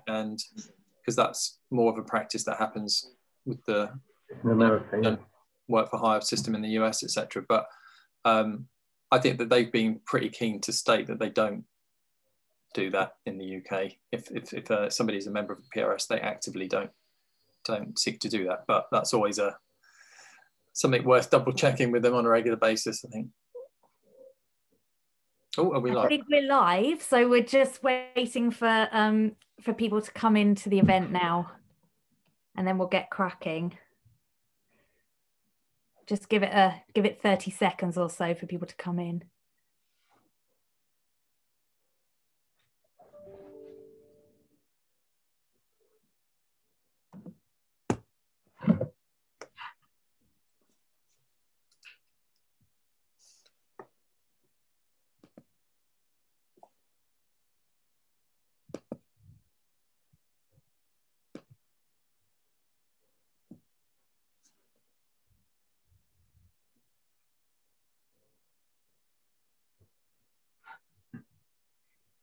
and because that's more of a practice that happens with the America, work for hire system in the US, etc. But I think that they've been pretty keen to state that they don't do that in the UK. If somebody's a member of the PRS, they actively don't seek to do that. But that's always something worth double checking with them on a regular basis, I think. Oh, are we live? I think we're live, so we're just waiting for people to come into the event now, and then we'll get cracking. Just give it 30 seconds or so for people to come in.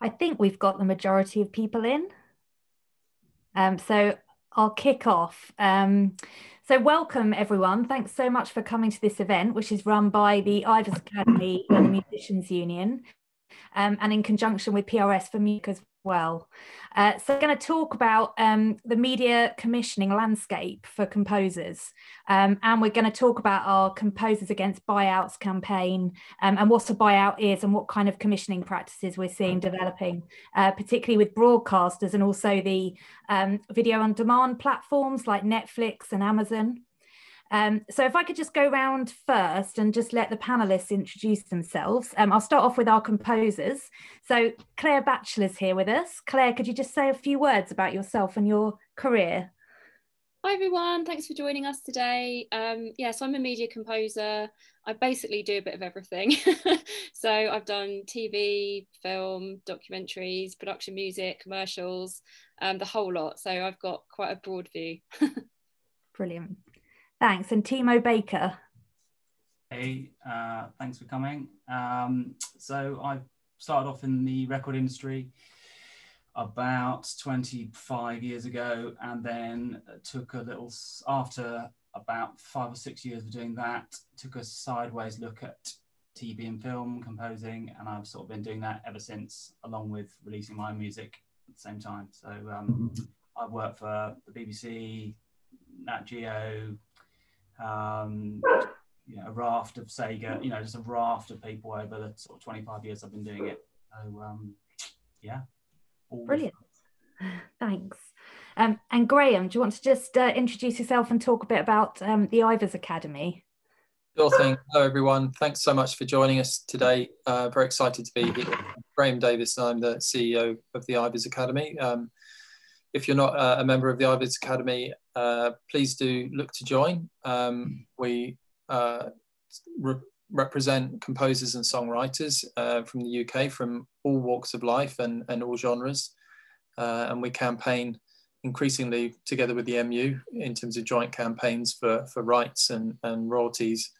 I think we've got the majority of people in. So I'll kick off. So welcome everyone. Thanks so much for coming to this event, which is run by the Ivors Academy and the Musicians Union, and in conjunction with PRS for music as well. So we're going to talk about the media commissioning landscape for composers, and we're going to talk about our Composers Against Buyouts campaign, and what a buyout is and what kind of commissioning practices we're seeing developing, particularly with broadcasters and also the video on demand platforms like Netflix and Amazon. So if I could just go round first and just let the panelists introduce themselves. I'll start off with our composers. So Claire Batchelor's here with us. Claire, could you just say a few words about yourself and your career? Hi everyone, thanks for joining us today. So I'm a media composer. I basically do a bit of everything. So I've done TV, film, documentaries, production music, commercials, the whole lot. So I've got quite a broad view. Brilliant. Thanks. And Timo Baker. Hey, thanks for coming. So I started off in the record industry about 25 years ago, and then took a little, after about 5 or 6 years of doing that, took a sideways look at TV and film composing, and I've sort of been doing that ever since, along with releasing my music at the same time. So I've worked for the BBC, Nat Geo, a raft of Sega, just a raft of people over the sort of 25 years I've been doing it. So yeah. Brilliant. Thanks. And Graham, do you want to just introduce yourself and talk a bit about the Ivors Academy? Sure thing. Hello everyone. Thanks so much for joining us today. Very excited to be here. Graham Davies, I'm the CEO of the Ivors Academy. If you're not a member of the Ivors Academy, please do look to join. We represent composers and songwriters from the UK, from all walks of life and all genres. And we campaign increasingly together with the MU in terms of joint campaigns for rights and royalties.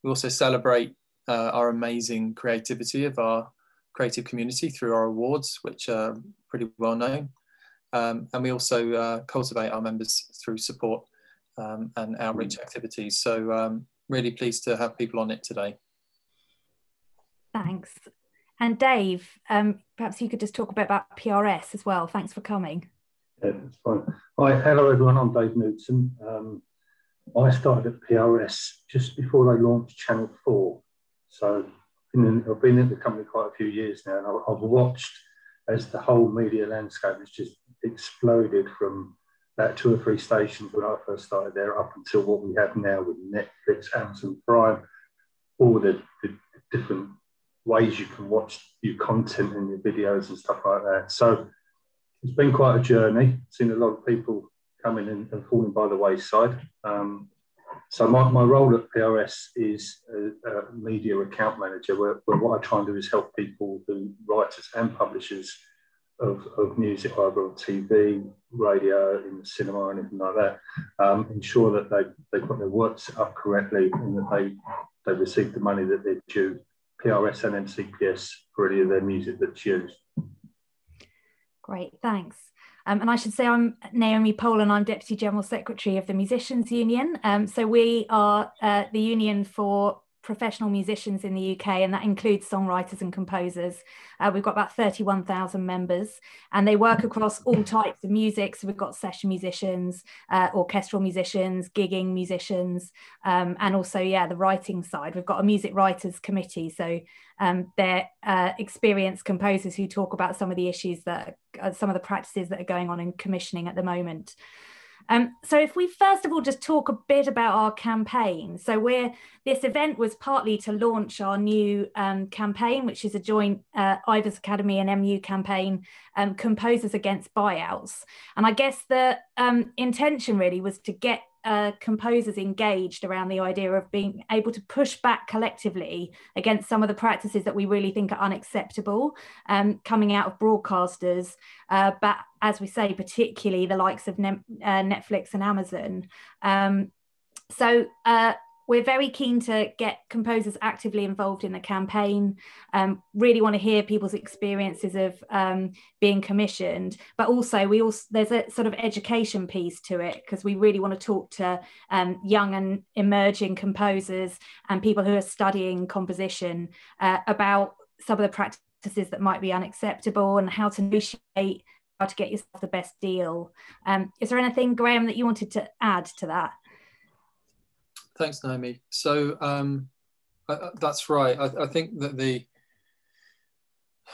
We also celebrate our amazing creativity of our creative community through our awards, which are pretty well known. And we also cultivate our members through support and outreach activities. So really pleased to have people on it today. Thanks. And Dave, perhaps you could just talk a bit about PRS as well. Thanks for coming. Yeah, that's fine. Hi, hello everyone, I'm Dave Knudsen. I started at PRS just before they launched Channel 4. So I've been in the company quite a few years now, and I've watched as the whole media landscape has just exploded from about 2 or 3 stations when I first started there up until what we have now with Netflix, Amazon Prime, all the different ways you can watch your content and your videos and stuff like that. So it's been quite a journey. Seen a lot of people coming in and falling by the wayside. So my role at PRS is a media account manager, where what I try and do is help people, the writers and publishers of music, either on TV, radio, in the cinema, anything like that, ensure that they've got their work set up correctly and that they receive the money that they're due, PRS and MCPS, for any of their music that's used. Great, thanks. And I should say I'm Naomi Poland, I'm Deputy General Secretary of the Musicians Union. So we are the union for professional musicians in the UK, and that includes songwriters and composers. We've got about 31,000 members, and they work across all types of music. So we've got session musicians, orchestral musicians, gigging musicians, and also, the writing side. We've got a music writers committee. So they're experienced composers who talk about some of the issues that some of the practices that are going on in commissioning at the moment. So if we first of all just talk a bit about our campaign. So this event was partly to launch our new campaign, which is a joint Ivors Academy and MU campaign, Composers Against Buyouts. And I guess the intention really was to get composers engaged around the idea of being able to push back collectively against some of the practices that we really think are unacceptable coming out of broadcasters, but as we say, particularly the likes of Netflix and Amazon. So we're very keen to get composers actively involved in the campaign, really want to hear people's experiences of being commissioned, but also there's a sort of education piece to it, because we really want to talk to young and emerging composers and people who are studying composition about some of the practices that might be unacceptable and how to negotiate, how to get yourself the best deal. Is there anything, Graham, that you wanted to add to that? Thanks, Naomi. So that's right. I think that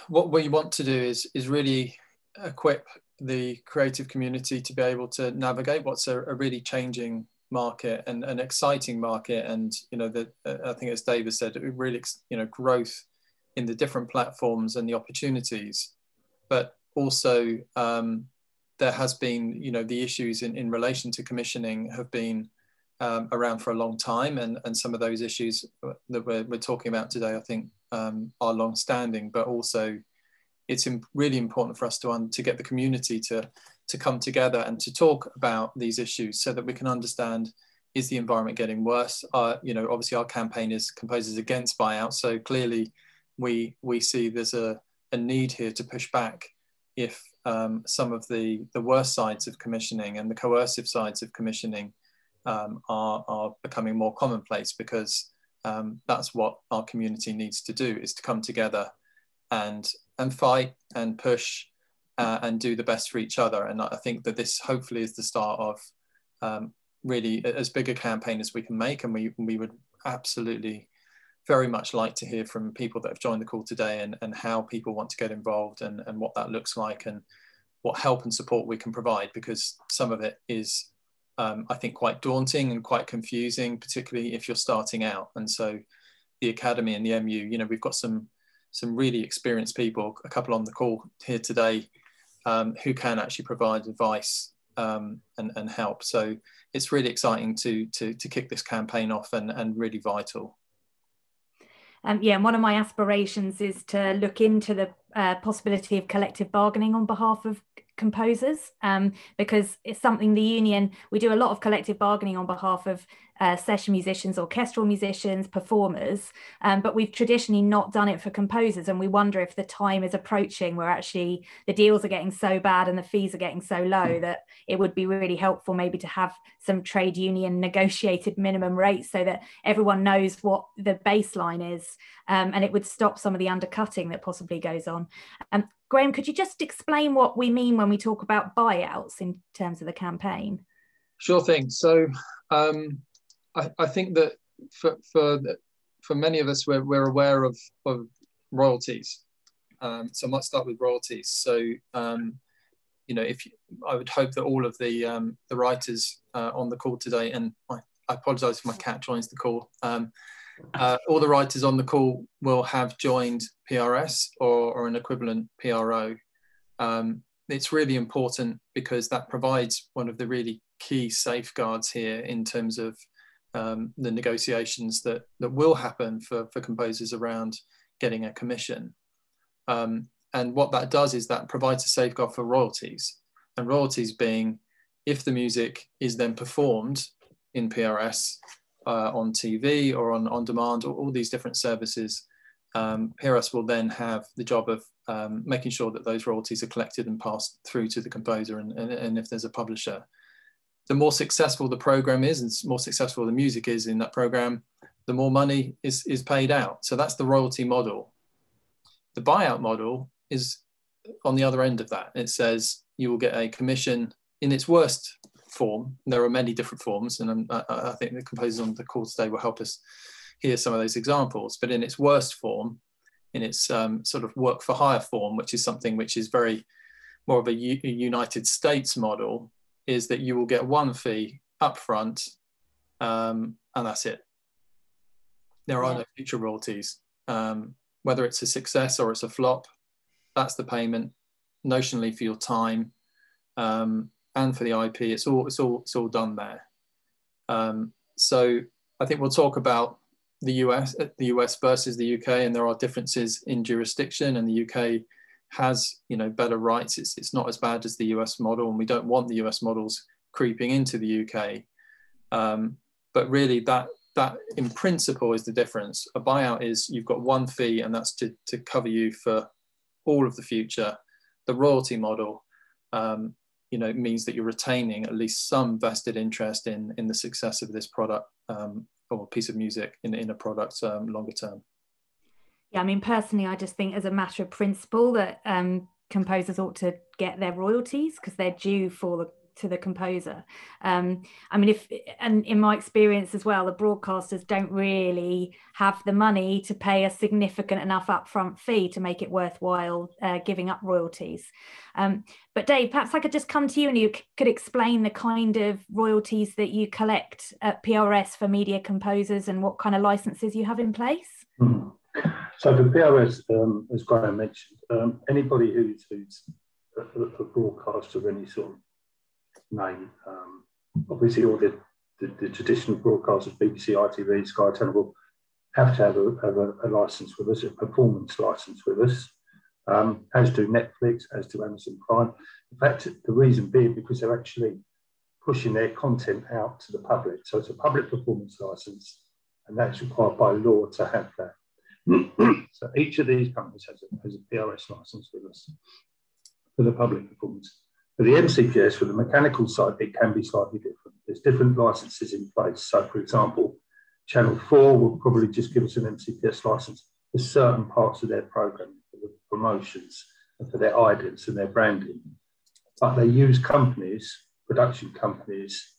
what we want to do is really equip the creative community to be able to navigate what's a really changing market and an exciting market. And I think, as Davies said, it really growth in the different platforms and the opportunities, but also there has been the issues in relation to commissioning have been around for a long time, and some of those issues that we're talking about today, I think, are long-standing. But also, it's really important for us to get the community to come together and to talk about these issues, so that we can understand: is the environment getting worse? Obviously, our campaign is Composers Against Buyouts, so clearly, we see there's a need here to push back if some of the worst sides of commissioning and the coercive sides of commissioning are becoming more commonplace, because that's what our community needs to do, is to come together and fight and push and do the best for each other. And I think that this hopefully is the start of really as big a campaign as we can make, and we would absolutely very much like to hear from people that have joined the call today, and how people want to get involved, and what that looks like, and what help and support we can provide, because some of it is I think quite daunting and quite confusing, particularly if you're starting out. And so the Academy and the MU, we've got some really experienced people, a couple on the call here today, who can actually provide advice and help. So it's really exciting to kick this campaign off, and really vital. And one of my aspirations is to look into the possibility of collective bargaining on behalf of composers, because it's something we do a lot of collective bargaining on behalf of session musicians, orchestral musicians, performers, but we've traditionally not done it for composers, and we wonder if the time is approaching where actually the deals are getting so bad and the fees are getting so low that it would be really helpful maybe to have some trade union negotiated minimum rates, so that everyone knows what the baseline is, and it would stop some of the undercutting that possibly goes on. Graham, could you just explain what we mean when we talk about buyouts in terms of the campaign? Sure thing. So I think that for many of us, we're aware of royalties. So I might start with royalties. So I would hope that all of the writers on the call today, and I apologise if my cat joins the call. All the writers on the call will have joined PRS or an equivalent PRO. It's really important, because that provides one of the really key safeguards here in terms of the negotiations that will happen for composers around getting a commission. And what that does is that provides a safeguard for royalties, and royalties being, if the music is then performed in PRS, on TV or on demand, or all these different services, PRS will then have the job of making sure that those royalties are collected and passed through to the composer, and if there's a publisher. The more successful the program is, and more successful the music is in that program, the more money is paid out. So that's the royalty model. The buyout model is on the other end of that. It says you will get a commission in its worst form. There are many different forms, and I think the composers on the call today will help us hear some of those examples. But in its worst form, in its sort of work for hire form, which is something which is very more of a United States model, is that you will get one fee upfront, and that's it. There are no future royalties. Whether it's a success or it's a flop, that's the payment notionally for your time, and for the IP. It's all done there. So I think we'll talk about the US versus the UK, and there are differences in jurisdiction, and the UK has, you know, better rights. It's not as bad as the US model, and we don't want the US models creeping into the UK. But really that in principle is the difference. A buyout is you've got one fee, and that's to cover you for all of the future. The royalty model, you know, means that you're retaining at least some vested interest in the success of this product, or piece of music in a product longer term. Yeah, I mean, personally, I just think as a matter of principle that composers ought to get their royalties because they're due to the composer. I mean, and in my experience as well, the broadcasters don't really have the money to pay a significant enough upfront fee to make it worthwhile giving up royalties. But Dave, perhaps I could just come to you and you could explain the kind of royalties that you collect at PRS for media composers and what kind of licenses you have in place. Mm-hmm. So for PRS, as Graham mentioned, anybody who's a broadcaster of any sort of name, obviously all the traditional broadcasters, BBC, ITV, Sky Channel, have to have a license with us, a performance license with us, as do Netflix, as do Amazon Prime. In fact, the reason being because they're actually pushing their content out to the public. So it's a public performance license, and that's required by law to have that. So each of these companies has a PRS license with us for the public performance. For the MCPS, for the mechanical side, it can be slightly different. There's different licenses in place. So, for example, Channel 4 will probably just give us an MCPS license for certain parts of their programming, for the promotions, and for their idents and their branding. But they use companies, production companies,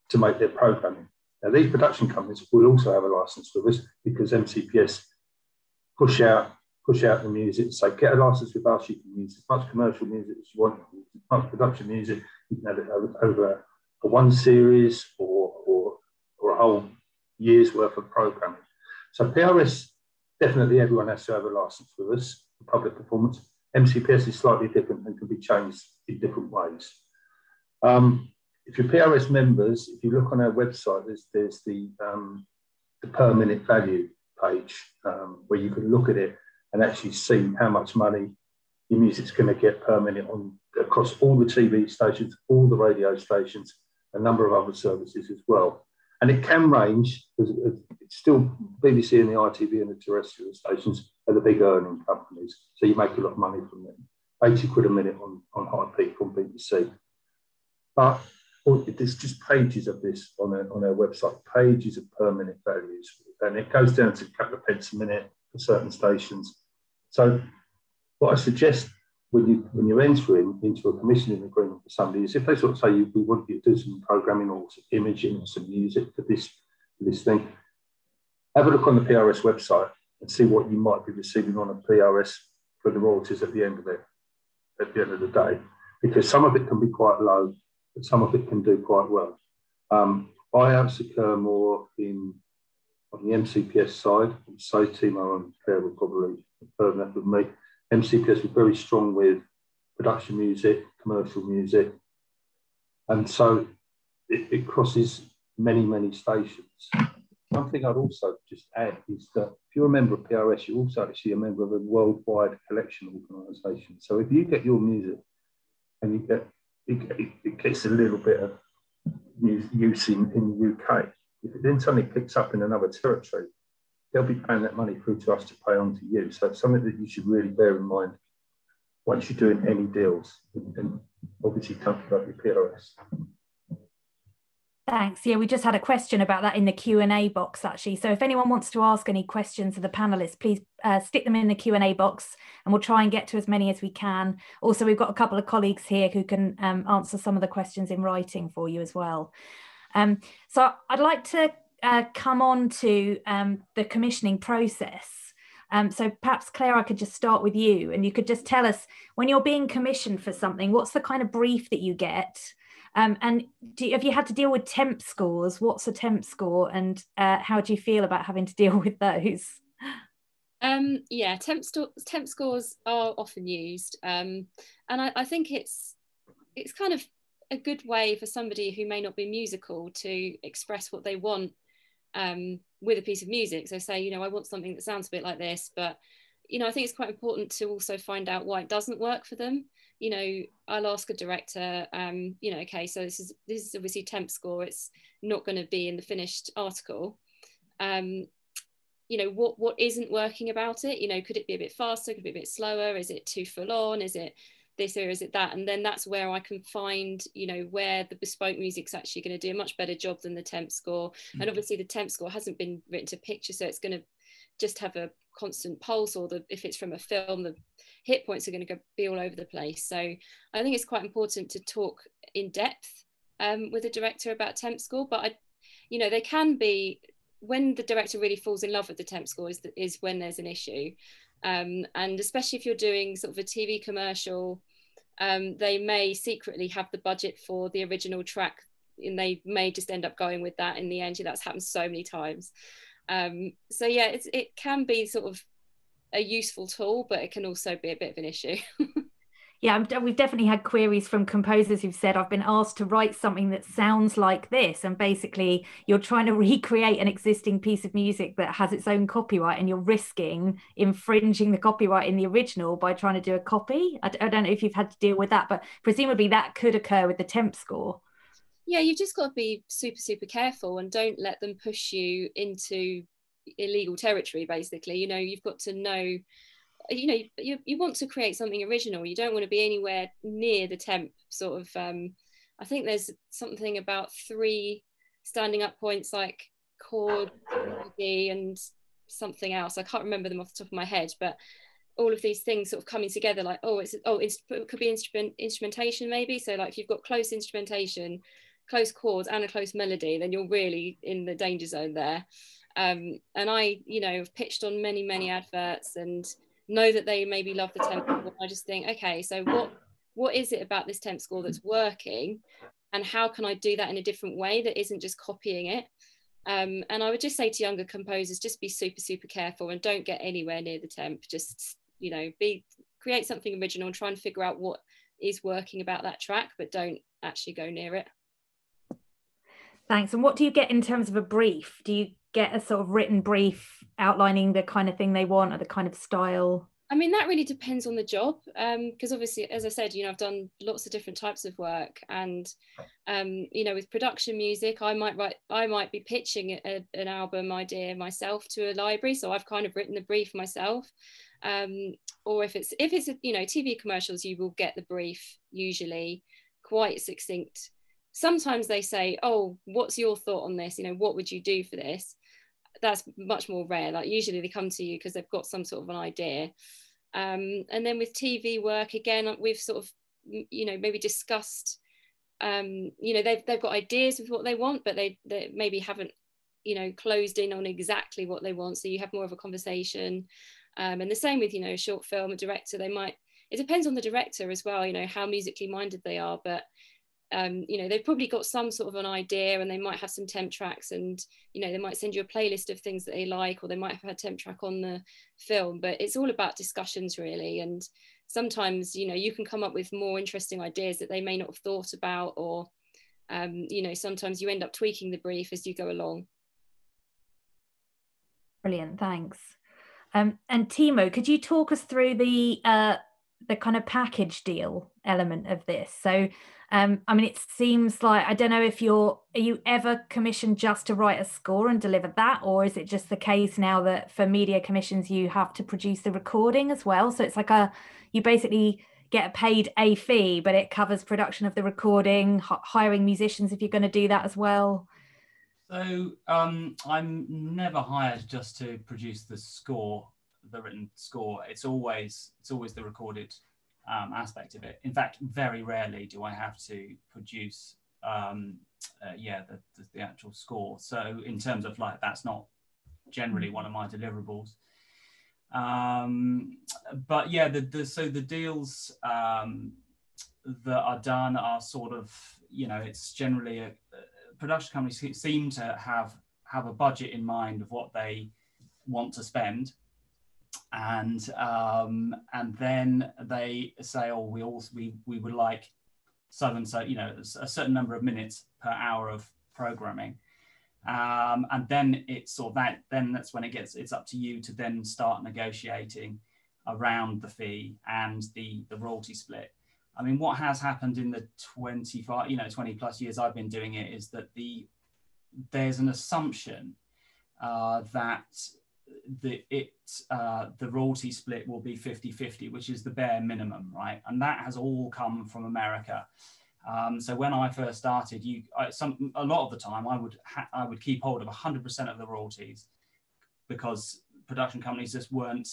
to make their programming. Now, these production companies will also have a license with us because MCPS push out the music, say, get a license with us, you can use as much commercial music as you want, as much production music, you can have it over a one series or a whole year's worth of programming. So PRS, definitely everyone has to have a license with us for public performance. MCPS is slightly different and can be changed in different ways. If you're PRS members, if you look on our website, there's the per minute value page where you can look at it and actually see how much money your music's going to get per minute across all the TV stations, all the radio stations, a number of other services as well. And it can range, it's still BBC and the ITV and the terrestrial stations are the big earning companies. So you make a lot of money from them. 80 quid a minute on High Peak on BBC. But there's just pages of this on our website, pages of per minute values. And it goes down to a couple of pence a minute for certain stations. So what I suggest when you're entering into a commissioning agreement with somebody is if they sort of say, we want you to do some programming or some imaging or some music for this thing, have a look on the PRS website and see what you might be receiving on a PRS for the royalties at the end of it, at the end of the day. Because some of it can be quite low, but some of it can do quite well. Buyouts occur more on the MCPS side. So Timo and Claire will probably confirm that with me. MCPS is very strong with production music, commercial music. And so it crosses many, many stations. One thing I'd also just add is that if you're a member of PRS, you're also actually a member of a worldwide collection organisation. So if you get your music and it gets a little bit of use in the UK, if it then suddenly picks up in another territory, they'll be paying that money through to us to pay on to you. So it's something that you should really bear in mind once you're doing any deals, and obviously talking about your PRS. Thanks. Yeah, we just had a question about that in the Q&A box, actually. So if anyone wants to ask any questions of the panelists, please stick them in the Q&A box and we'll try and get to as many as we can. Also, we've got a couple of colleagues here who can answer some of the questions in writing for you as well. So I'd like to come on to the commissioning process. So perhaps, Claire, I could just start with you and you could just tell us, when you're being commissioned for something, what's the kind of brief that you get? And have you had to deal with temp scores? What's a temp score, and how do you feel about having to deal with those? Yeah, temp scores are often used, and I think it's kind of a good way for somebody who may not be musical to express what they want with a piece of music. So say, you know, I want something that sounds a bit like this, but you know, I think it's quite important to also find out why it doesn't work for them. You know, I'll ask a director, you know, okay, so this is obviously temp score. It's not going to be in the finished article. You know, what isn't working about it? You know, could it be a bit faster? Could it be a bit slower? Is it too full on? Is it this or is it that? And then that's where I can find, you know, where the bespoke music's actually going to do a much better job than the temp score. And obviously the temp score hasn't been written to picture, so it's going to just have a constant pulse, or if it's from a film, the hit points are going to be all over the place. So I think it's quite important to talk in depth with the director about temp score, but you know, they can be, when the director really falls in love with the temp score is when there's an issue. And especially if you're doing sort of a TV commercial, they may secretly have the budget for the original track and they may just end up going with that in the end. That's happened so many times. So yeah, it can be sort of a useful tool, but it can also be a bit of an issue. Yeah, we've definitely had queries from composers who've said, I've been asked to write something that sounds like this. And basically you're trying to recreate an existing piece of music that has its own copyright, and you're risking infringing the copyright in the original by trying to do a copy. I don't know if you've had to deal with that, but presumably that could occur with the temp score. Yeah, you've just got to be super careful and don't let them push you into illegal territory, basically. You know, you've got to know, you know, you want to create something original. You don't want to be anywhere near the temp sort of, I think there's something about 3 standing up points, like chord, melody, and something else. I can't remember them off the top of my head, but all of these things sort of coming together, like, it could be instrumentation maybe. So like if you've got close instrumentation, close chords and a close melody, then you're really in the danger zone there. And I, you know, have pitched on many adverts and know that they maybe love the temp score. I just think, okay, so what is it about this temp score that's working, and how can I do that in a different way that isn't just copying it? And I would just say to younger composers, just be super careful and don't get anywhere near the temp. Just, you know, create something original and try and figure out what is working about that track, but don't actually go near it. Thanks. And what do you get in terms of a brief? Do you get a sort of written brief outlining the kind of thing they want or the kind of style? I mean, that really depends on the job, because obviously, as I said, you know, I've done lots of different types of work, and you know, with production music, I might be pitching an album idea myself to a library, so I've kind of written the brief myself. Or if it's you know, TV commercials, you will get the brief usually quite succinct. Sometimes they say, oh, what's your thought on this? You know, what would you do for this? That's much more rare. Like usually they come to you because they've got some sort of an idea. And then with TV work, again, we've sort of, you know, maybe discussed, you know, they've got ideas of what they want, but they maybe haven't, you know, closed in on exactly what they want. So you have more of a conversation. And the same with, you know, a short film, a director, it depends on the director as well, you know, how musically minded they are. But you know, they've probably got some sort of an idea, and they might have some temp tracks, and you know, they might send you a playlist of things that they like, or they might have had temp track on the film. But it's all about discussions really, and sometimes, you know, you can come up with more interesting ideas that they may not have thought about, or you know, sometimes you end up tweaking the brief as you go along. Brilliant, thanks. And Timo, could you talk us through the kind of package deal element of this? So I mean, it seems like, I don't know if are you ever commissioned just to write a score and deliver that, or is it just the case now that for media commissions you have to produce the recording as well? So it's like you basically get paid a fee, but it covers production of the recording, hiring musicians if you're going to do that as well? So I'm never hired just to produce the score, the written score. It's always the recorded aspect of it. In fact, very rarely do I have to produce the actual score. So in terms of like, that's not generally one of my deliverables. But yeah, so the deals that are done are sort of, it's generally production companies seem to have a budget in mind of what they want to spend, and then they say, oh, we would like so and so, a certain number of minutes per hour of programming, and then it's sort of that. Then that's when it's up to you to then start negotiating around the fee and the royalty split. I mean, what has happened in the 20 plus years I've been doing it is that there's an assumption that the royalty split will be 50-50, which is the bare minimum, right? And that has all come from America. So when I first started, a lot of the time I would keep hold of 100% of the royalties, because production companies just weren't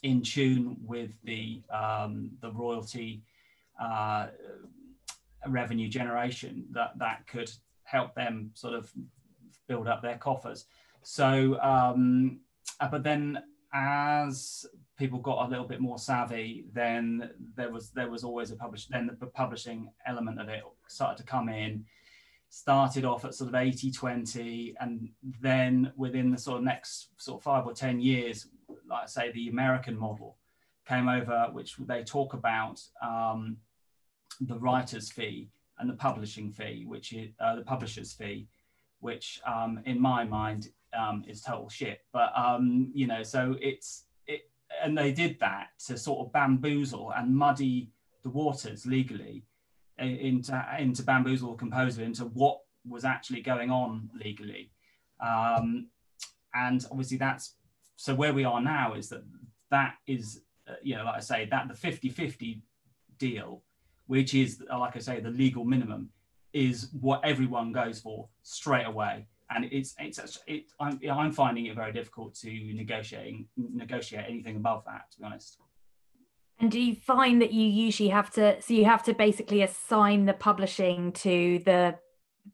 in tune with the royalty revenue generation that could help them sort of build up their coffers. So, but then as people got a little bit more savvy, then there was always a the publishing element of it started to come in. Started off at sort of 80-20, and then within the sort of next sort of 5 or 10 years, like I say, the American model came over, which they talk about the writer's fee and the publishing fee, which is the publisher's fee, which in my mind is total shit. But so and they did that to sort of bamboozle and muddy the waters legally, into bamboozle the composer into what was actually going on legally, and obviously that's so where we are now is that is like I say, that the 50-50 deal, which is like I say the legal minimum, is what everyone goes for straight away, and I'm finding it very difficult to negotiate anything above that, to be honest. And do you find that you usually have to basically assign the publishing to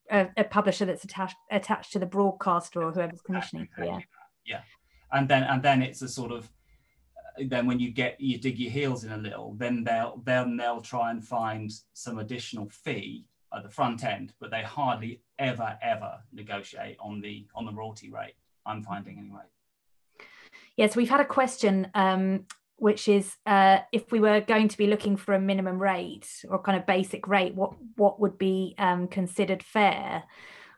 a publisher that's attached to the broadcaster or whoever's commissioning? Yeah. And then it's a sort of, then when you dig your heels in a little, then they'll try and find some additional fee at the front end, but they hardly ever negotiate on the royalty rate, I'm finding anyway. Yes, we've had a question which is if we were going to be looking for a minimum rate or kind of basic rate, what would be considered fair?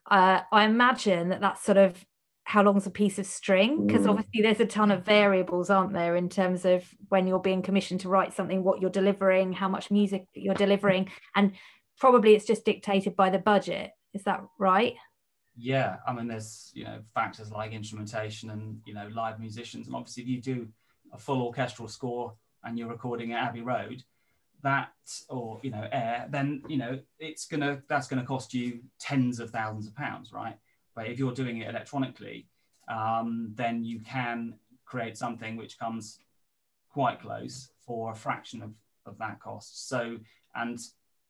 I imagine that's sort of how long's a piece of string, because obviously there's a ton of variables, aren't there, in terms of when you're being commissioned to write something, what you're delivering, how much music you're delivering, and probably it's just dictated by the budget. Is that right? Yeah, I mean, there's factors like instrumentation and live musicians, and obviously if you do a full orchestral score and you're recording at Abbey Road, air, then that's gonna cost you tens of thousands of pounds, right? But if you're doing it electronically, then you can create something which comes quite close for a fraction of that cost. So, and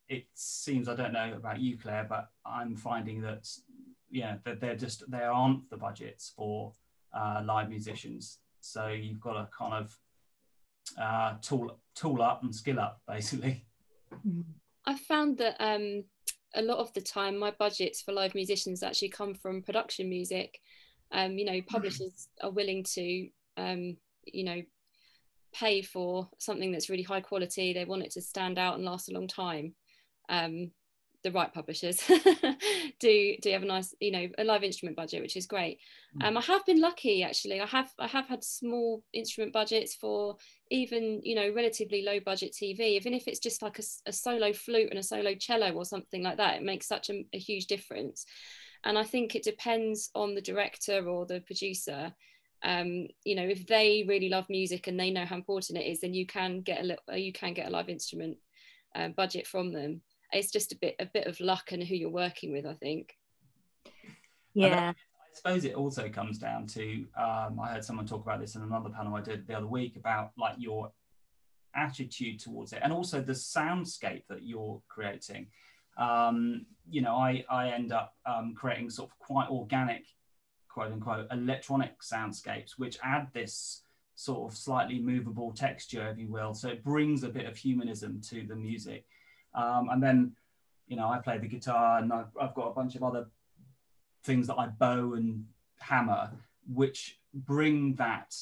it seems, I don't know about you, Claire, but I'm finding that that there aren't the budgets for live musicians. So you've got to kind of tool up and skill up, basically. I found that a lot of the time my budgets for live musicians actually come from production music. Publishers are willing to pay for something that's really high quality. They want it to stand out and last a long time. The right publishers do have a nice, a live instrument budget, which is great. I have been lucky, actually. I have had small instrument budgets for even, relatively low budget TV, even if it's just like a solo flute and a solo cello or something like that. It makes such a huge difference. And I think it depends on the director or the producer. You know, if they really love music and they know how important it is, then you can get a live instrument budget from them. It's just a bit of luck and who you're working with, I think. Yeah. I suppose it also comes down to, I heard someone talk about this in another panel I did the other week about like your attitude towards it, and also the soundscape that you're creating. You know, I end up creating sort of quite organic, quote unquote, electronic soundscapes, which add this sort of slightly movable texture, if you will. So it brings a bit of humanism to the music. And then, you know, I play the guitar, and I've got a bunch of other things that I bow and hammer, which bring that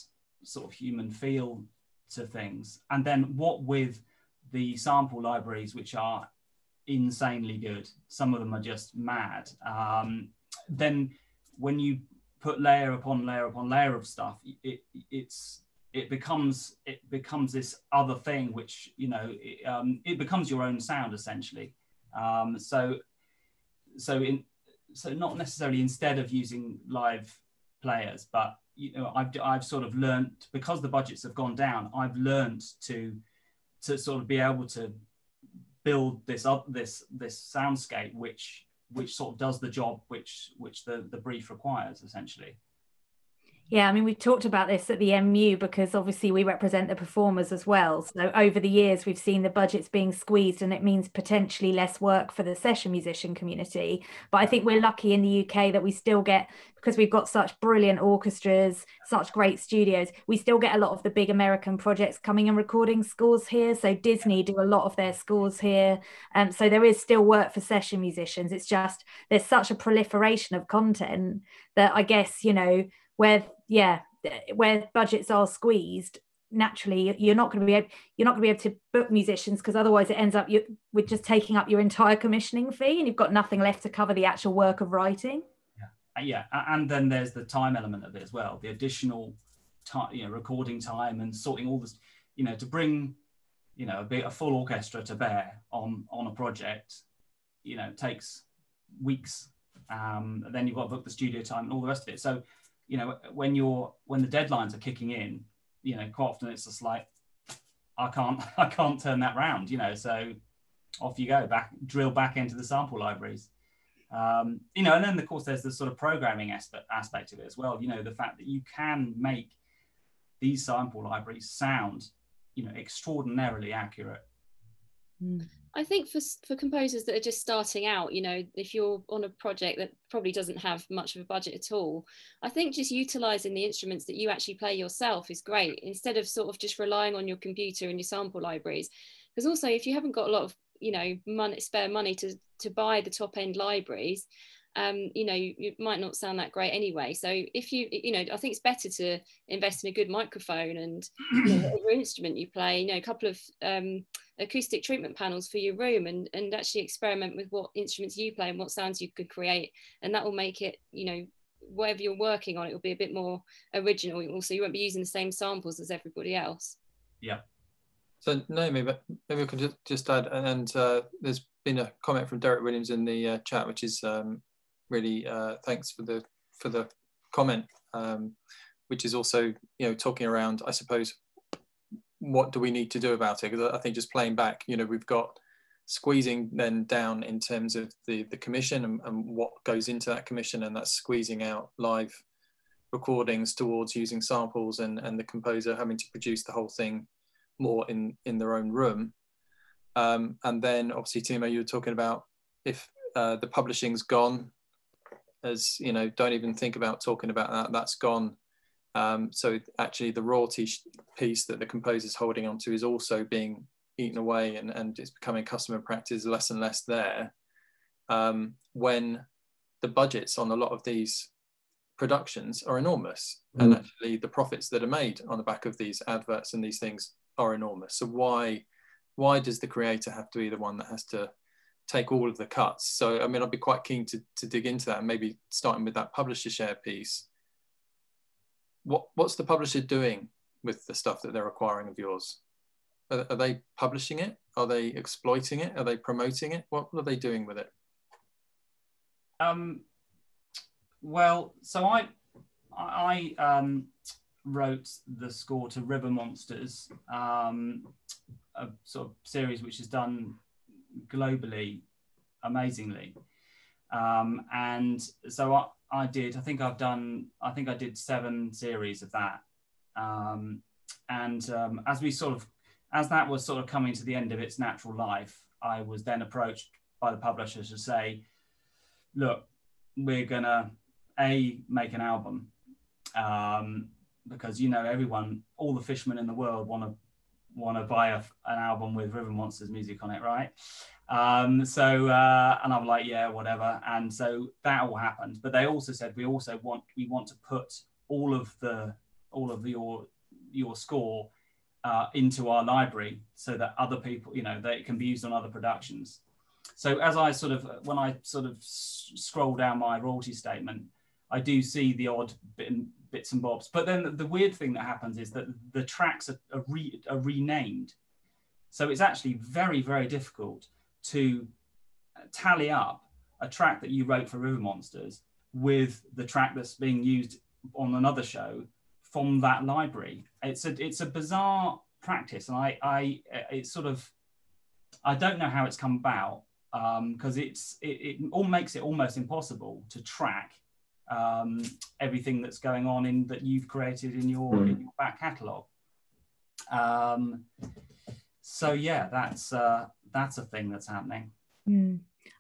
sort of human feel to things. And then what with the sample libraries, which are insanely good, some of them are just mad, then when you put layer upon layer upon layer of stuff, it becomes this other thing, which, you know, it becomes your own sound essentially. So not necessarily instead of using live players, but, you know, I've sort of learned, because the budgets have gone down, I've learned to sort of be able to build this soundscape which sort of does the job which the brief requires essentially. Yeah, I mean, we've talked about this at the MU because obviously we represent the performers as well. So over the years, we've seen the budgets being squeezed, and it means potentially less work for the session musician community. But I think we're lucky in the UK that we still get, because we've got such brilliant orchestras, such great studios, we still get a lot of the big American projects coming and recording scores here. So Disney do a lot of their scores here. So there is still work for session musicians. It's just there's such a proliferation of content that I guess, you know, where budgets are squeezed, naturally you're not going to be able to book musicians, because otherwise it ends up with just taking up your entire commissioning fee, and you've got nothing left to cover the actual work of writing. Yeah, and then there's the time element of it as well, the additional time, you know, recording time and sorting all this, you know, to bring, you know, a full orchestra to bear on a project, you know, takes weeks. And then you've got to book the studio time and all the rest of it. So, you know, when the deadlines are kicking in, you know, quite often it's just like, I can't turn that round, you know, so off you go, drill back into the sample libraries. You know, and then of course there's the sort of programming aspect of it as well, you know, the fact that you can make these sample libraries sound, you know, extraordinarily accurate. I think for composers that are just starting out, you know, if you're on a project that probably doesn't have much of a budget at all, I think just utilizing the instruments that you actually play yourself is great, instead of sort of just relying on your computer and your sample libraries. Because also, if you haven't got a lot of, you know, spare money to buy the top end libraries, you know, you might not sound that great anyway. So if you know, I think it's better to invest in a good microphone and, you know, whatever instrument you play, you know, a couple of acoustic treatment panels for your room, and actually experiment with what instruments you play and what sounds you could create, and that will make it, you know, whatever you're working on, it will be a bit more original. Also, you won't be using the same samples as everybody else. Yeah. So Naomi, but maybe we could just add, and there's been a comment from Derek Williams in the chat, which is really thanks for the comment, which is also, you know, talking around, I suppose, what do we need to do about it? Because I think just playing back, you know, we've got squeezing then down in terms of the commission and what goes into that commission, and that's squeezing out live recordings towards using samples, and the composer having to produce the whole thing more in their own room. And then obviously, Timo, you were talking about if the publishing's gone, as you know, don't even think about talking about that, that's gone. So actually the royalty piece that the composer's holding onto is also being eaten away, and it's becoming customer practice less and less there, when the budgets on a lot of these productions are enormous. And actually the profits that are made on the back of these adverts and these things are enormous. So why does the creator have to be the one that has to take all of the cuts? So I mean, I'd be quite keen to dig into that, and maybe starting with that publisher share piece. What's the publisher doing with the stuff that they're acquiring of yours? Are they publishing it? Are they exploiting it? Are they promoting it? What are they doing with it? Well, so I wrote the score to River Monsters, a sort of series which is done globally amazingly, and so I did. I think I did 7 series of that, and as that was sort of coming to the end of its natural life, I was then approached by the publishers to say, look, we're gonna make an album, because everyone, all the fishermen in the world want to buy an album with River Monsters music on it, right? And I'm like, yeah, whatever. And so that all happened. But they also said we want to put all of your score into our library so that other people, that it can be used on other productions. So as when I scroll down my royalty statement, I do see the odd bits and bobs. But then the weird thing that happens is that the tracks are renamed. So it's actually very, very difficult to tally up a track that you wrote for River Monsters with the track that's being used on another show from that library. It's a bizarre practice, and I don't know how it's come about, because it all makes it almost impossible to track everything that's going on that you've created in your back catalogue. So yeah, that's a thing that's happening.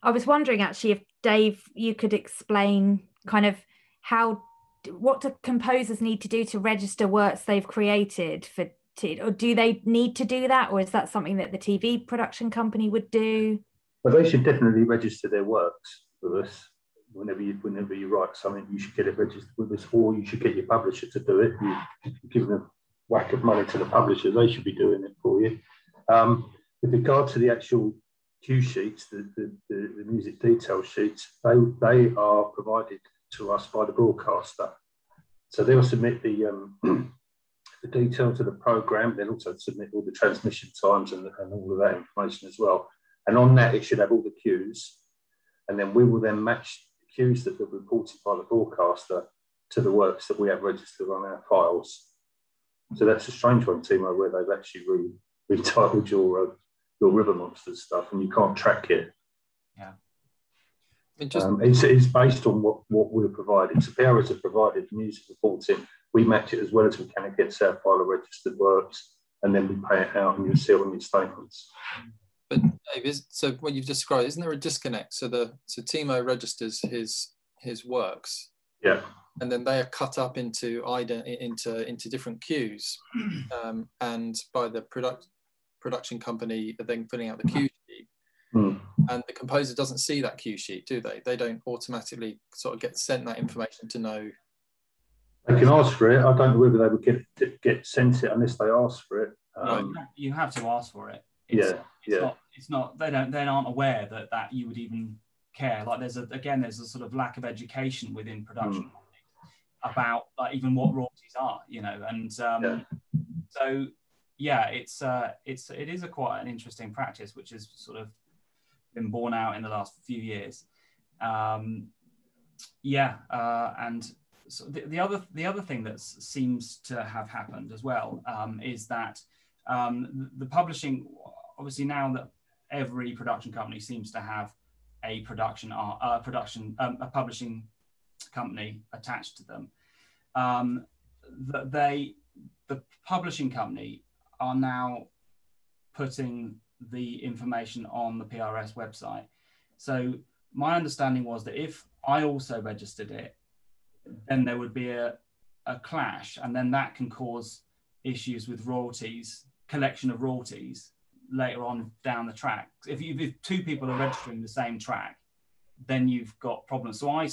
I was wondering actually if Dave, you could explain kind of what do composers need to do to register works they've created or do they need to do that, or is that something that the TV production company would do? Well, they should definitely register their works with us. Whenever you write something, you should get it registered with us, or you should get your publisher to do it. You give them a whack of money to the publisher; they should be doing it for you. With regard to the actual cue sheets, the music detail sheets, they are provided to us by the broadcaster. So they'll submit the detail to the program. They'll also submit all the transmission times and all of that information as well. And on that, it should have all the cues. And then we will then match the cues that are reported by the broadcaster to the works that we have registered on our files. So that's a strange one, Timo, where they've actually retitled your River Monsters stuff and you can't track it. Yeah. It's based on what we're providing. So PRS have provided music reporting. We match it as well as we can against our file of registered works, and then we pay it out and you'll see it on your statements. But Dave, so what you've described, isn't there a disconnect? So Timo registers his works, yeah, and then they are cut up into different cues, and by the production company are then putting out the cue sheet, and the composer doesn't see that cue sheet, do they? They don't automatically sort of get sent that information to know. They can ask for it. I don't know whether they would get sent it unless they ask for it. You have to ask for it. It's not. They aren't aware that you would even care. Like there's a sort of lack of education within production about like even what royalties are, and so yeah, it is quite an interesting practice which has sort of been borne out in the last few years. And so the other thing that seems to have happened as well is that the publishing, obviously now that every production company seems to have a publishing company attached to them, the publishing company are now putting the information on the PRS website. So my understanding was that if I also registered it, then there would be a clash, and then that can cause issues with royalties, collection of royalties later on down the track. If two people are registering the same track, then you've got problems. So I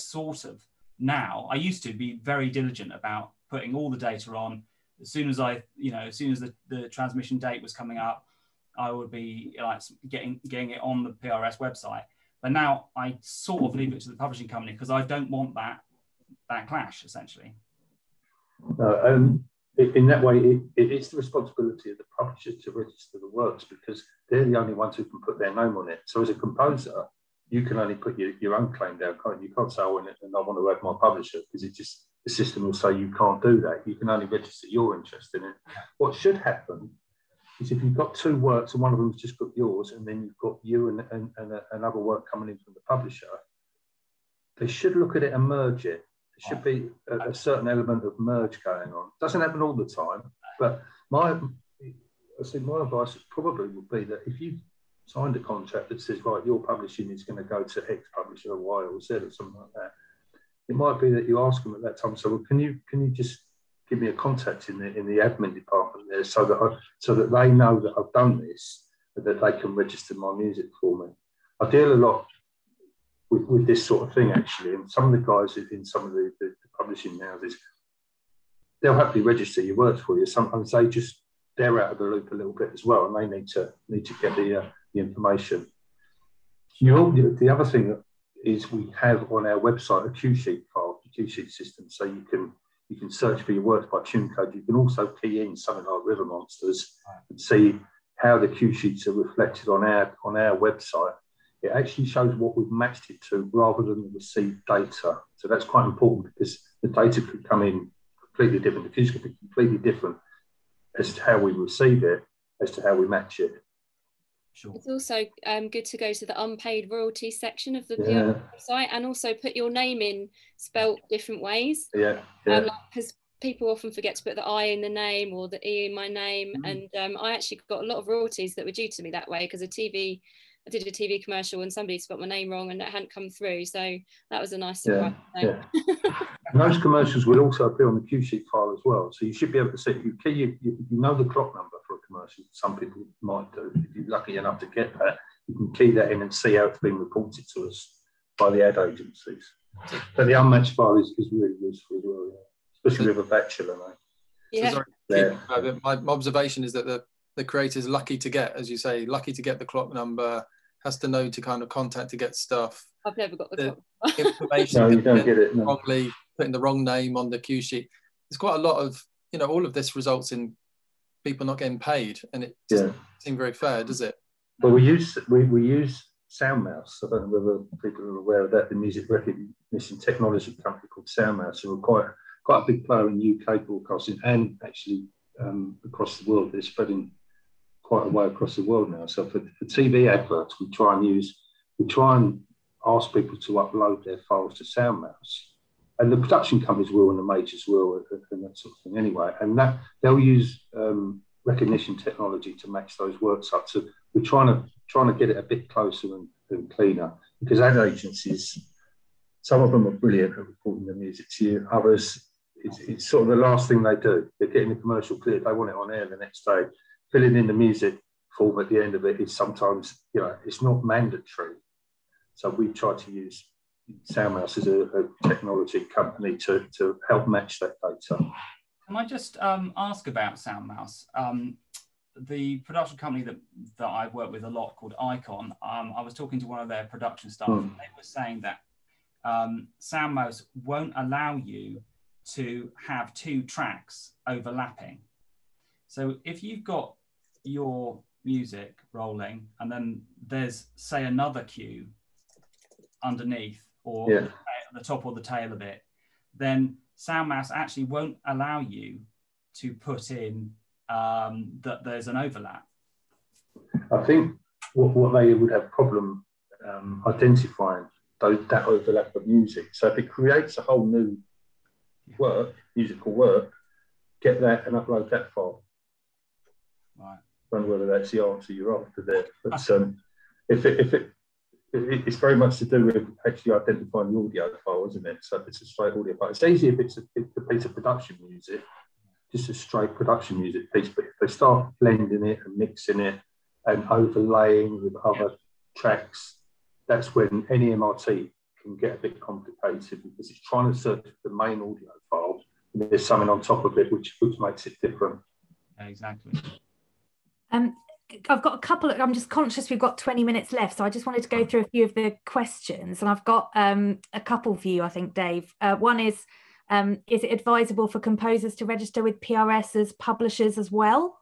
used to be very diligent about putting all the data on. As soon as the transmission date was coming up, I would be like getting it on the PRS website. But now I sort of leave it to the publishing company because I don't want that clash, essentially. In that way, it's the responsibility of the publisher to register the works because they're the only ones who can put their name on it. So as a composer, you can only put your own claim down, can't you? You can't say, and I want to have my publisher, because the system will say you can't do that. You can only register your interest in it. What should happen is if you've got two works and one of them's just got yours, and then you've got you and another work coming in from the publisher, they should look at it and merge it. There should be a certain element of merge going on. Doesn't happen all the time, but my advice probably would be that if you signed a contract that says, right, your publishing is going to go to X publisher or Y or Z or something like that, it might be that you ask them at that time, so well, can you just give me a contact in the admin department there so that they know that I've done this and that they can register my music for me. I deal a lot with this sort of thing actually, and some of the guys in some of the publishing houses, they'll happily register your works for you. Sometimes they're out of the loop a little bit as well, and they need to get the information. The other thing is we have on our website a Q sheet file, a Q sheet system, so you can search for your works by tune code. You can also key in something like River Monsters and see how the Q sheets are reflected on our website. It actually shows what we've matched it to rather than the received data. So that's quite important because the data could come in completely different. The Qs could be completely different as to how we receive it, as to how we match it. Sure. It's also good to go to the unpaid royalties section of the PR website and also put your name in spelt different ways. Because people often forget to put the I in the name or the E in my name. And I actually got a lot of royalties that were due to me that way because I did a TV commercial and somebody spelled my name wrong and it hadn't come through. So that was a nice surprise. And those commercials will also appear on the Q sheet file as well. So you should be able to see, you know the clock number for a commercial. Some people might do. If you're lucky enough to get that, you can key that in and see how it's been reported to us by the ad agencies. So the unmatched file is really useful as well, especially with a Batchelor. My observation is that the creator is lucky to get, as you say, lucky to get the clock number, has to know to kind of contact to get stuff. I've never got the clock information. No, you don't get it. No. Wrongly putting the wrong name on the Q sheet. There's quite a lot of, all of this results in people not getting paid, and it doesn't seem very fair, does it? Well, we use SoundMouse. I don't know whether people are aware of that. The music recognition technology company called SoundMouse, who are quite a big player in UK broadcasting and actually across the world. They're spreading quite a way across the world now. So for TV adverts, we try and ask people to upload their files to SoundMouse, and the production companies will, and the majors will, and that sort of thing anyway. And that they'll use recognition technology to match those works up. So we're trying to get it a bit closer and cleaner, because ad agencies, some of them are brilliant at reporting the music to you. Others, it's sort of the last thing they do. They're getting the commercial cleared. They want it on air the next day. Filling in the music form at the end of it is sometimes, it's not mandatory. So we try to use SoundMouse as a technology company to help match that data. Can I just ask about SoundMouse? The production company that I work with a lot, called Icon, I was talking to one of their production staff, and they were saying that SoundMouse won't allow you to have two tracks overlapping. So if you've got your music rolling and then there's, say, another cue underneath or at the top or the tail of it, then SoundMouse actually won't allow you to put in that there's an overlap. I think what they would have problem identifying that overlap of music. So if it creates a whole new musical work, get that and upload that file. Right. I don't know whether that's the answer you're after there, but it's very much to do with actually identifying the audio file, isn't it? So if it's a straight audio file, it's easy if it's a piece of production music, just a straight production music piece. But if they start blending it and mixing it and overlaying with other tracks, that's when any MRT can get a bit complicated, because it's trying to search the main audio file and there's something on top of it which makes it different. Exactly. I've got a couple I'm just conscious we've got 20 minutes left, so I just wanted to go through a few of the questions, and I've got a couple for you, I think, Dave. One is it advisable for composers to register with PRS as publishers as well?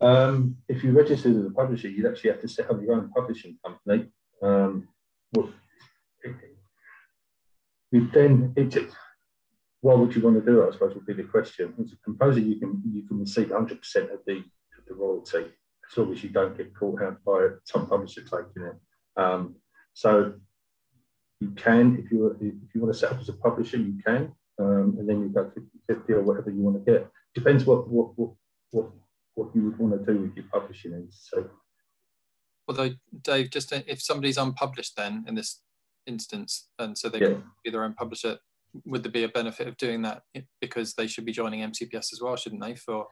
If you register as a publisher, you'd actually have to set up your own publishing company. then why would you want to do it? I suppose would be the question. As a composer, you can receive 100% of the royalty as long as you don't get caught out by some publisher taking it. So you can, if you want to set up as a publisher, you can, and then you go 50-50 or whatever you want to get. Depends what you would want to do with your publishing. So, although Dave, just if somebody's unpublished, then in this instance, and so they can be their own publisher, would there be a benefit of doing that because they should be joining MCPS as well, shouldn't they, for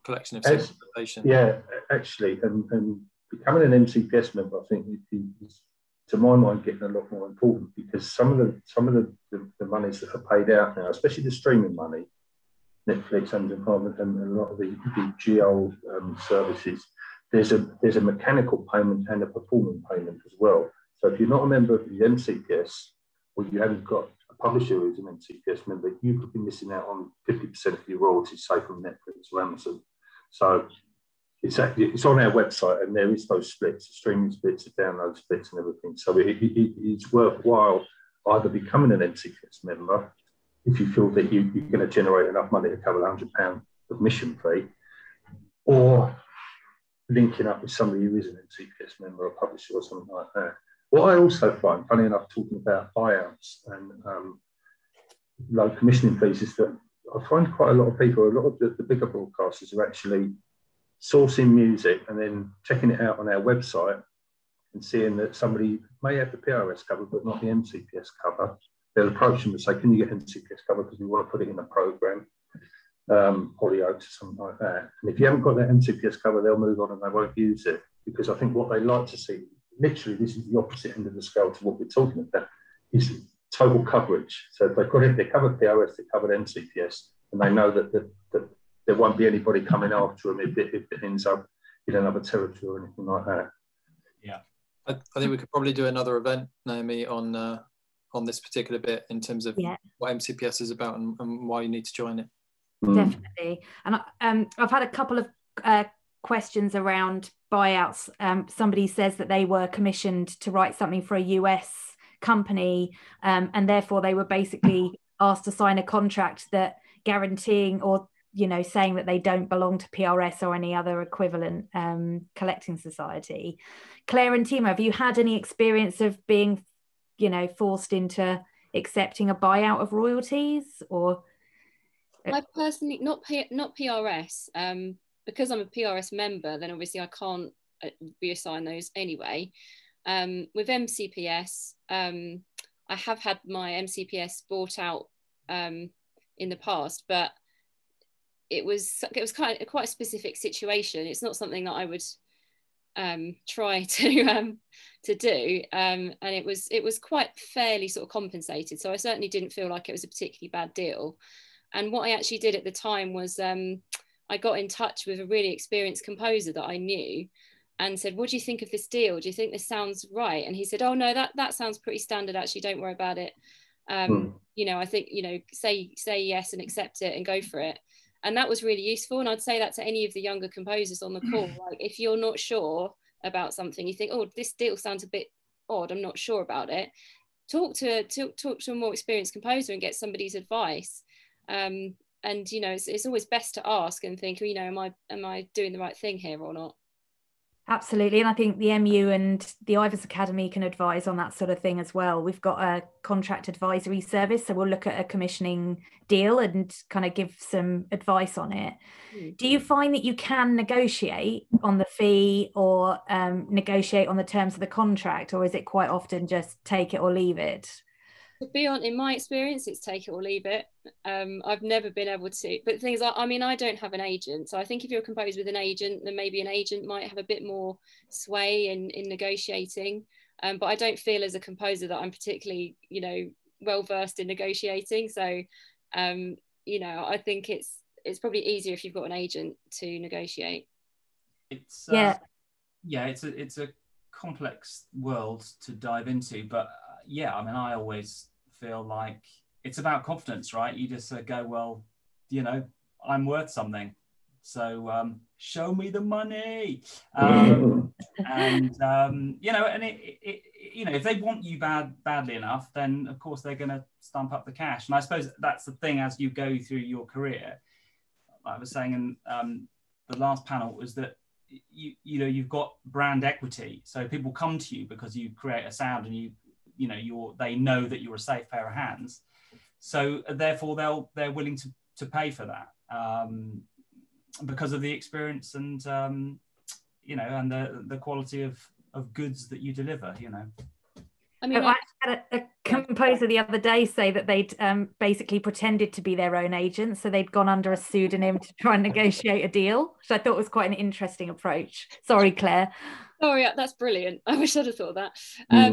collection of segmentation? Yeah, actually, and becoming an MCPS member, I think is, to my mind, getting a lot more important, because some of the monies that are paid out now, especially the streaming money, Netflix, Amazon Prime, and a lot of the GL services, there's a mechanical payment and a performance payment as well. So if you're not a member of the MCPS, or you haven't got a publisher who's an MCPS member, you could be missing out on 50% of your royalties, say from Netflix or Amazon. So it's on our website, and there is those splits, the streaming splits, the download splits, and everything. So it's worthwhile either becoming an MCPS member if you feel that you're going to generate enough money to cover the £100 admission fee, or linking up with somebody who is an MCPS member or publisher or something like that. What I also find, funny enough, talking about buyouts and low commissioning fees, is that I find quite a lot of people, a lot of the bigger broadcasters are actually sourcing music and then checking it out on our website and seeing that somebody may have the PRS cover but not the MCPS cover. They'll approach them and say, can you get MCPS cover because we want to put it in a program, audios or something like that. And if you haven't got that MCPS cover, they'll move on and they won't use it, because I think what they like to see, literally this is the opposite end of the scale to what we're talking about, is total coverage. So if they've got it, they covered PRS, they covered MCPS, and they know that there won't be anybody coming after them if it ends up in another territory or anything like that. Yeah, I think we could probably do another event, Naomi, on this particular bit in terms of what MCPS is about and why you need to join it. Definitely. And I've had a couple of questions around buyouts. Somebody says that they were commissioned to write something for a US company, and therefore they were basically asked to sign a contract that guaranteeing or saying that they don't belong to PRS or any other equivalent collecting society. Claire and Timo, have you had any experience of being forced into accepting a buyout of royalties? Or I personally, not PRS, because I'm a PRS member, then obviously I can't reassign those anyway. With MCPS, I have had my MCPS bought out in the past, but it was quite a specific situation. It's not something that I would try to do, and it was quite fairly sort of compensated. So I certainly didn't feel like it was a particularly bad deal. And what I actually did at the time was I got in touch with a really experienced composer that I knew and said, what do you think of this deal? Do you think this sounds right? And he said, oh no, that sounds pretty standard actually, don't worry about it. I think, say yes and accept it and go for it. And that was really useful. And I'd say that to any of the younger composers on the call, like if you're not sure about something, you think, oh, this deal sounds a bit odd, I'm not sure about it. Talk to a more experienced composer and get somebody's advice. And it's always best to ask and think, am I doing the right thing here or not? Absolutely. And I think the MU and the Ivors Academy can advise on that sort of thing as well. We've got a contract advisory service, so we'll look at a commissioning deal and kind of give some advice on it. Do you find that you can negotiate on the fee or negotiate on the terms of the contract, or is it quite often just take it or leave it? To be honest, in my experience, it's take it or leave it. I've never been able to, but the thing is, I don't have an agent. So I think if you're a composer with an agent, then maybe an agent might have a bit more sway in negotiating. But I don't feel as a composer that I'm particularly, well-versed in negotiating. So, I think it's probably easier if you've got an agent to negotiate. It's it's a complex world to dive into, but I always feel like it's about confidence, right? You just go, well, I'm worth something, so show me the money, and and if they want you badly enough, then of course they're going to stump up the cash. And I suppose that's the thing as you go through your career. Like I was saying in the last panel, was that you've got brand equity, so people come to you because you create a sound, and they know that you're a safe pair of hands. So therefore they're willing to pay for that because of the experience and and the quality of goods that you deliver. I mean, I had a composer the other day say that they'd basically pretended to be their own agent, so they'd gone under a pseudonym to try and negotiate a deal, which I thought was quite an interesting approach. Sorry, Claire. Oh, that's brilliant. I wish I'd have thought of that.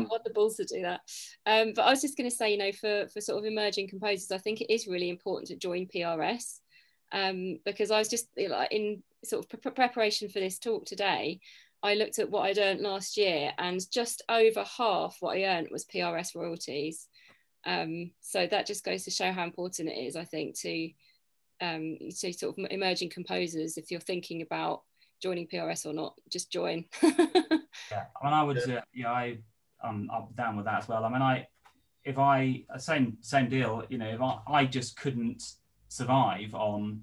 What the balls to do that. But I was just going to say, for sort of emerging composers, I think it is really important to join PRS, because I was just in sort of preparation for this talk today. I looked at what I'd earned last year, and just over half what I earned was PRS royalties. So that just goes to show how important it is, I think, to sort of emerging composers. If you're thinking about joining PRS or not, just join. Yeah, I mean, I would, I'm down with that as well. I mean, same deal. If I just couldn't survive on.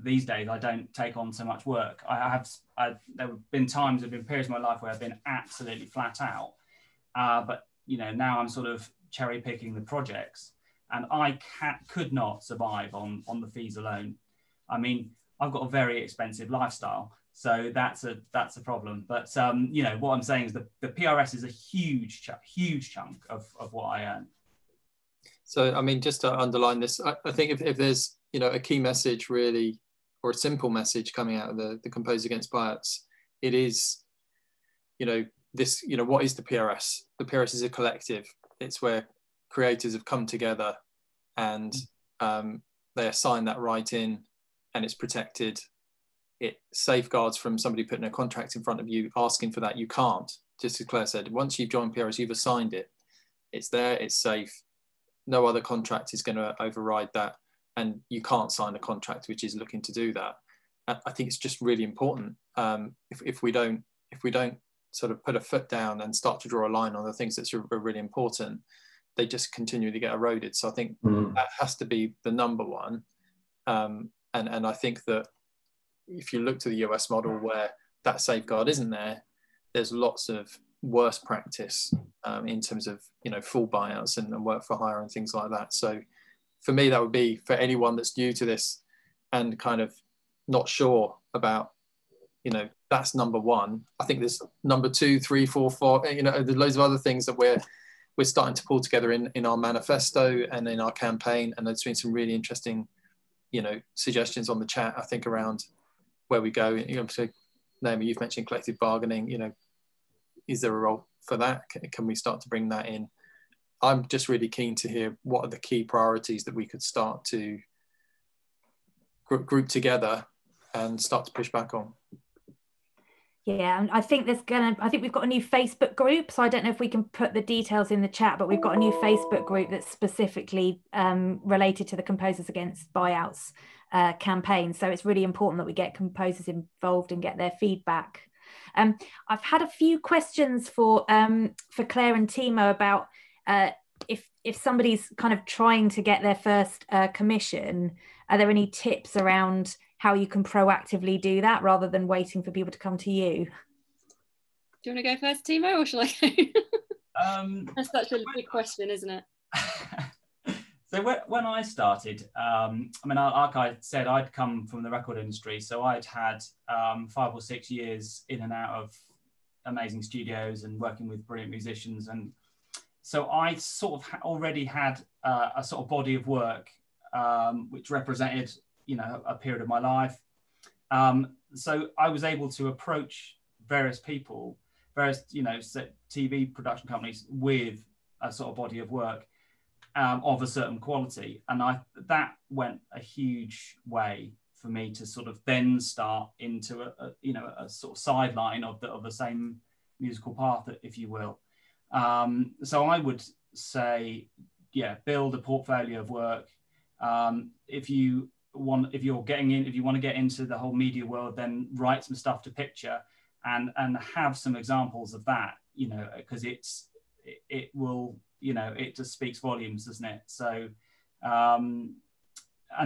These days I don't take on so much work. There have been periods in my life where I've been absolutely flat out. But now I'm sort of cherry picking the projects, and I could not survive on the fees alone. I mean, I've got a very expensive lifestyle, so that's a problem. But what I'm saying is the PRS is a huge chunk of what I earn. So I mean, just to underline this, I think if there's a key message really, or a simple message coming out of the Composers Against Buyouts, it is, what is the PRS? The PRS is a collective. It's where creators have come together and they assign that right in, and it's protected. It safeguards from somebody putting a contract in front of you asking for that. You can't, just as Claire said, once you've joined PRS, you've assigned it. It's there, it's safe. No other contract is going to override that. And you can't sign a contract which is looking to do that. I think it's just really important. If we don't sort of put a foot down and start to draw a line on the things that are really important, they just continually get eroded. So I think that has to be the number one. And I think that if you look to the US model where that safeguard isn't there, there's lots of worse practice in terms of full buyouts and work for hire and things like that. So for me, that would be for anyone that's new to this and kind of not sure about, that's number one. I think there's number 2, 3, 4, 4, there's loads of other things that we're starting to pull together in our manifesto and in our campaign. And there's been some really interesting, suggestions on the chat, I think, around where we go. So Naomi, you've mentioned collective bargaining, is there a role for that? Can we start to bring that in? I'm just really keen to hear what are the key priorities that we could start to group together and start to push back on. Yeah, and I think we've got a new Facebook group. So I don't know if we can put the details in the chat, but we've got a new Facebook group that's specifically related to the Composers Against Buyouts campaign. So it's really important that we get composers involved and get their feedback. I've had a few questions for Claire and Timo about if somebody's kind of trying to get their first commission, are there any tips around how you can proactively do that rather than waiting for people to come to you? Do you want to go first, Timo, or shall I go? That's such a big question, isn't it? So when I started, like I said, I'd come from the record industry, so I'd had 5 or 6 years in and out of amazing studios and working with brilliant musicians, and so I sort of already had a sort of body of work which represented, a period of my life. So I was able to approach various people, various, TV production companies with a sort of body of work of a certain quality. And that went a huge way for me to sort of then start into a sort of sideline of the same musical path, if you will. So I would say, build a portfolio of work. If you want to get into the whole media world, then write some stuff to picture and have some examples of that, because it will, it just speaks volumes, doesn't it? So, and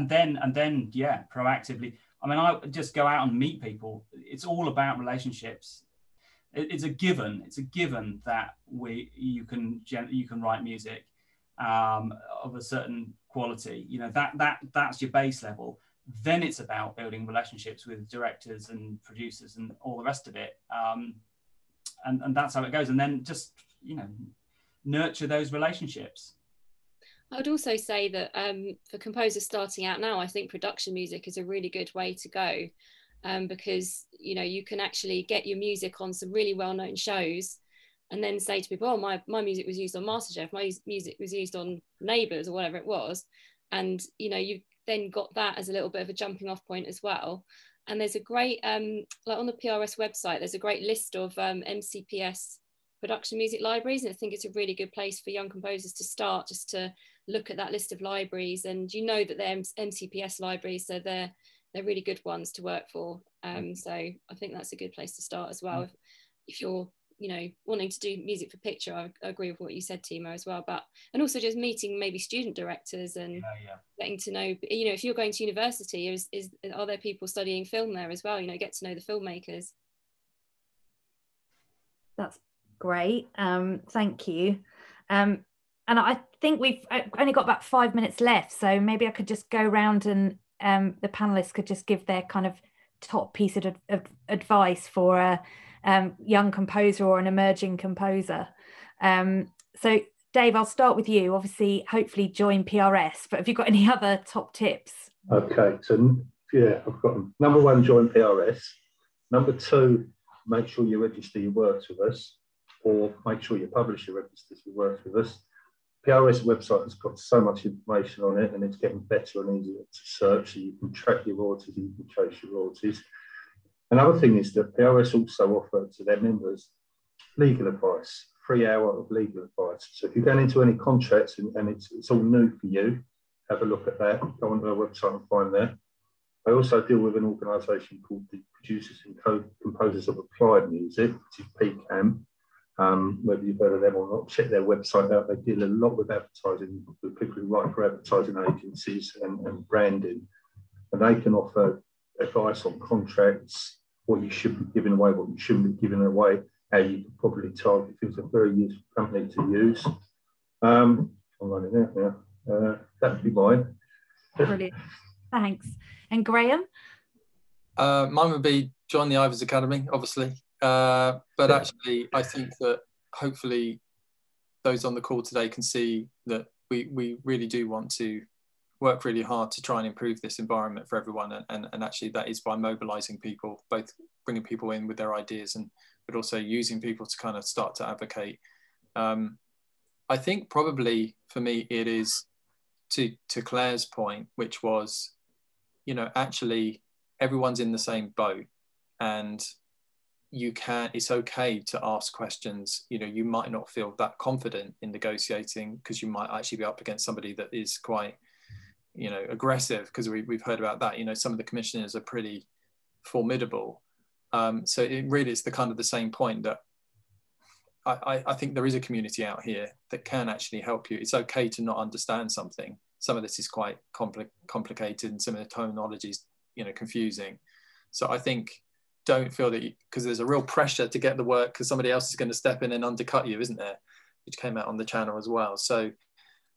then, yeah, proactively. I mean, I just go out and meet people. It's all about relationships. It's a given. It's a given that you can write music of a certain quality. That's your base level. Then it's about building relationships with directors and producers and all the rest of it. And that's how it goes. And then just, nurture those relationships. I would also say that for composers starting out now, I think production music is a really good way to go, because you can actually get your music on some really well-known shows, and then say to people, "Oh, my music was used on MasterChef, my music was used on Neighbours," or whatever it was, and you've then got that as a little bit of a jumping off point as well. And there's a great like on the PRS website, there's a great list of MCPS production music libraries, and I think it's a really good place for young composers to start, just to look at that list of libraries. And that they're MCPS libraries, so they're really good ones to work for. So I think that's a good place to start as well. If you're wanting to do music for picture, I agree with what you said, Timo, as well. And also just meeting maybe student directors and getting to know, if you're going to university, are there people studying film there as well? Get to know the filmmakers. That's great. Thank you. And I think we've only got about 5 minutes left, so maybe I could just go around and the panelists could just give their kind of top piece of advice for a young composer or an emerging composer. So Dave, I'll start with you. Obviously, hopefully join PRS, but have you got any other top tips? Okay, so yeah, I've got them. Number 1, join PRS. Number 2, make sure you register your works with us, or make sure your publisher registers your works with us. PRS website has got so much information on it, and it's getting better and easier to search, so you can track your royalties, you can trace your royalties. Another thing is that PRS also offer to their members legal advice, 3 hour of legal advice. So if you're going into any contracts and it's all new for you, have a look at that. Go onto our website and find that. I also deal with an organisation called the Producers and Composers of Applied Music, which is PCAM. Whether you've heard of them or not, check their website out. They deal a lot with advertising, with people who write for advertising agencies and branding. And they can offer advice on contracts, what you should be giving away, what you shouldn't be giving away, how you can probably target. It's a very useful company to use. I'm running out now. That would be mine. Brilliant. Thanks. And Graham? Mine would be join the Ivors Academy, obviously. But actually, I think that hopefully those on the call today can see that we really do want to work really hard to try and improve this environment for everyone. And actually that is by mobilizing people, both bringing people in with their ideas but also using people to kind of start to advocate. I think probably for me, it is to Claire's point, which was, actually everyone's in the same boat, and it's okay to ask questions. You might not feel that confident in negotiating because you might actually be up against somebody that is quite, aggressive, because we've heard about that. Some of the commissioners are pretty formidable. So it really is the same point that I think there is a community out here that can actually help you. It's okay to not understand something. Some of this is quite complicated, and some of the terminology is, confusing. So I think don't feel that because there's a real pressure to get the work because somebody else is going to step in and undercut you, isn't there? Which came out on the channel as well. So,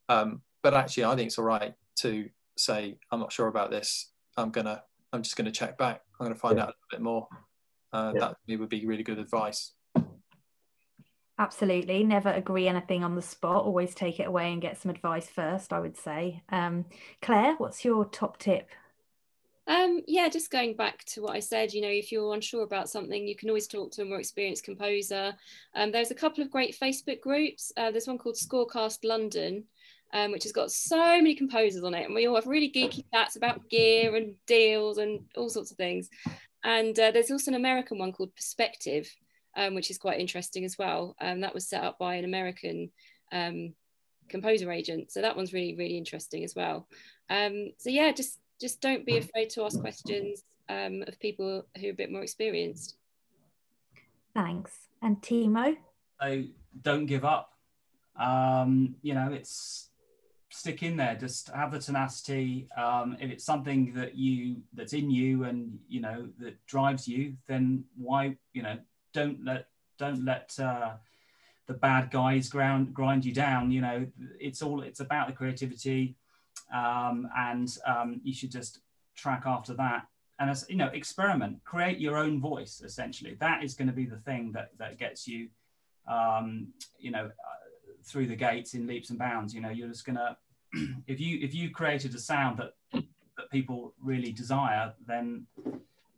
but actually, I think it's all right to say, I'm not sure about this. I'm just gonna check back. I'm gonna find out a little bit more. That to me would be really good advice. Absolutely. Never agree anything on the spot. Always take it away and get some advice first, I would say. Claire, what's your top tip? Yeah, just going back to what I said, if you're unsure about something, you can always talk to a more experienced composer. There's a couple of great Facebook groups. There's one called Scorecast London, which has got so many composers on it, and we all have really geeky chats about gear and deals and all sorts of things. And there's also an American one called Perspective, which is quite interesting as well. That was set up by an American composer agent, so that one's really, really interesting as well. So yeah, just don't be afraid to ask questions of people who are a bit more experienced. Thanks. And Timo? So don't give up. You know, it's stick in there, just have the tenacity. If it's something that's in you and, you know, that drives you, then why, you know, don't let the bad guys grind you down. You know, it's about the creativity, and you should just track after that. And, as you know, experiment, create your own voice. Essentially, that is going to be the thing that gets you, you know, through the gates in leaps and bounds. You know, you're just gonna, if you created a sound that people really desire, then,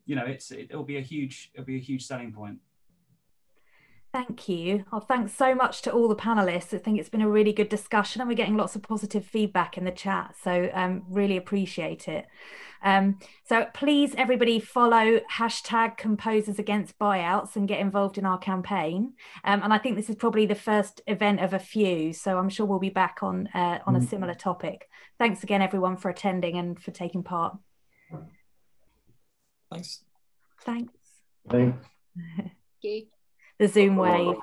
you know, it'll be a huge selling point. Thank you. Oh, thanks so much to all the panelists. I think it's been a really good discussion, and we're getting lots of positive feedback in the chat. So really appreciate it. So please, everybody, follow #ComposersAgainstBuyouts and get involved in our campaign. And I think this is probably the first event of a few, so I'm sure we'll be back on a similar topic. Thanks again, everyone, for attending and for taking part. Thanks. Thanks. Thanks. The Zoom wave.